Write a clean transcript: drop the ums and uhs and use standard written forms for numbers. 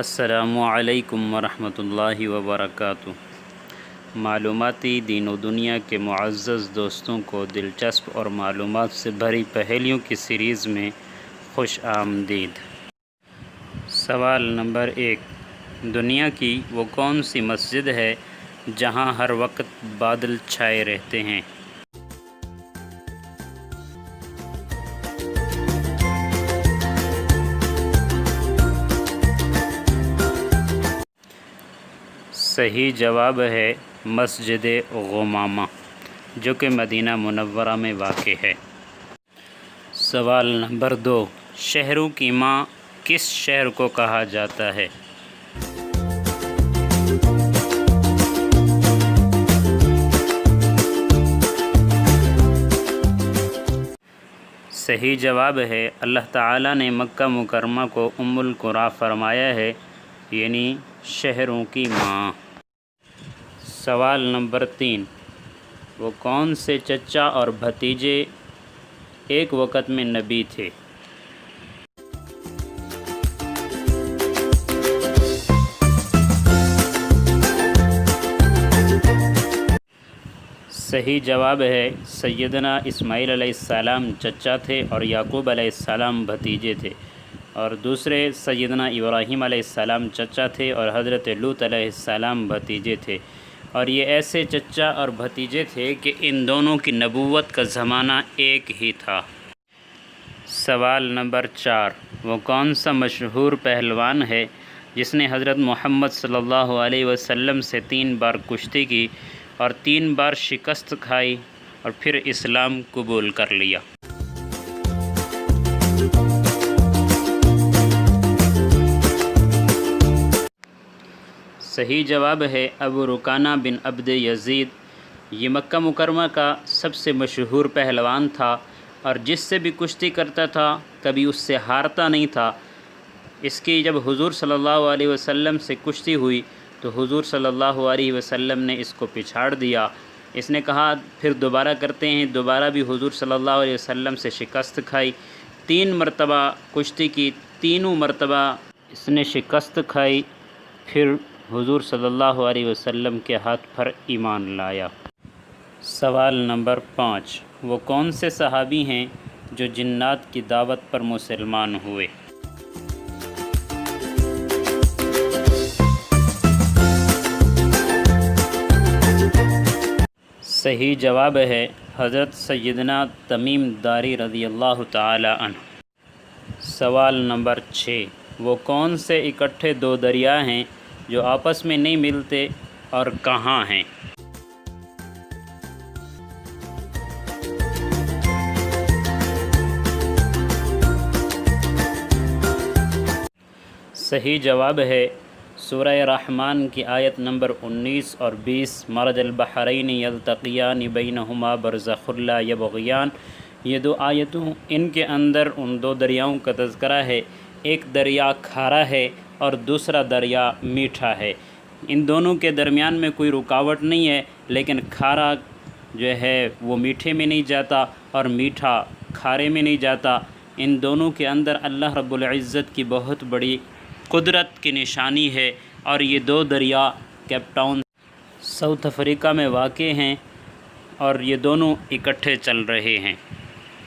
السلام علیکم ورحمۃ اللہ وبرکاتہ۔ معلوماتی دین و دنیا کے معزز دوستوں کو دلچسپ اور معلومات سے بھری پہیلیوں کی سیریز میں خوش آمدید۔ سوال نمبر 1، دنیا کی وہ کون سی مسجد ہے جہاں ہر وقت بادل چھائے رہتے ہیں؟ صحیح جواب ہے مسجد غمامہ، جو کہ مدینہ منورہ میں واقع ہے۔ سوال نمبر 2، شہروں کی ماں کس شہر کو کہا جاتا ہے؟ صحیح جواب ہے اللہ تعالیٰ نے مکہ مکرمہ کو ام القریٰ فرمایا ہے، یعنی شہروں کی ماں۔ سوال نمبر 3، وہ کون سے چچا اور بھتیجے ایک وقت میں نبی تھے؟ صحیح جواب ہے سیدنا اسماعیل علیہ السلام چچا تھے اور یعقوب علیہ السلام بھتیجے تھے، اور دوسرے سیدنا ابراہیم علیہ السلام چچا تھے اور حضرت لوط علیہ السلام بھتیجے تھے، اور یہ ایسے چچا اور بھتیجے تھے کہ ان دونوں کی نبوت کا زمانہ ایک ہی تھا۔ سوال نمبر 4، وہ کون سا مشہور پہلوان ہے جس نے حضرت محمد صلی اللہ علیہ وسلم سے 3 بار کشتی کی اور 3 بار شکست کھائی اور پھر اسلام قبول کر لیا؟ صحیح جواب ہے ابو رکانہ بن عبد یزید۔ یہ مکہ مکرمہ کا سب سے مشہور پہلوان تھا، اور جس سے بھی کشتی کرتا تھا کبھی اس سے ہارتا نہیں تھا۔ اس کی جب حضور صلی اللہ علیہ وسلم سے کشتی ہوئی تو حضور صلی اللہ علیہ وسلم نے اس کو پچھاڑ دیا۔ اس نے کہا پھر دوبارہ کرتے ہیں، دوبارہ بھی حضور صلی اللہ علیہ وسلم سے شکست کھائی، 3 مرتبہ کشتی کی، تینوں مرتبہ اس نے شکست کھائی، پھر حضور صلی اللہ علیہ وسلم کے ہاتھ پر ایمان لایا۔ سوال نمبر 5، وہ کون سے صحابی ہیں جو جنات کی دعوت پر مسلمان ہوئے؟ صحیح جواب ہے حضرت سیدنا تمیم داری رضی اللہ تعالی عنہ۔ سوال نمبر 6، وہ کون سے اکٹھے 2 دریا ہیں جو آپس میں نہیں ملتے اور کہاں ہیں؟ صحیح جواب ہے سورہ رحمان کی آیت نمبر 19 اور 20، مرج البحرین یلتقیان بینہما برزخ لا یبغیان۔ یہ 2 آیتوں، ان کے اندر ان 2 دریاؤں کا تذکرہ ہے، ایک دریا کھارا ہے اور دوسرا دریا میٹھا ہے۔ ان دونوں کے درمیان میں کوئی رکاوٹ نہیں ہے، لیکن کھارا جو ہے وہ میٹھے میں نہیں جاتا اور میٹھا کھارے میں نہیں جاتا۔ ان دونوں کے اندر اللہ رب العزت کی بہت بڑی قدرت کی نشانی ہے، اور یہ 2 دریا کیپ ٹاؤن ساؤتھ افریقہ میں واقع ہیں، اور یہ دونوں اکٹھے چل رہے ہیں۔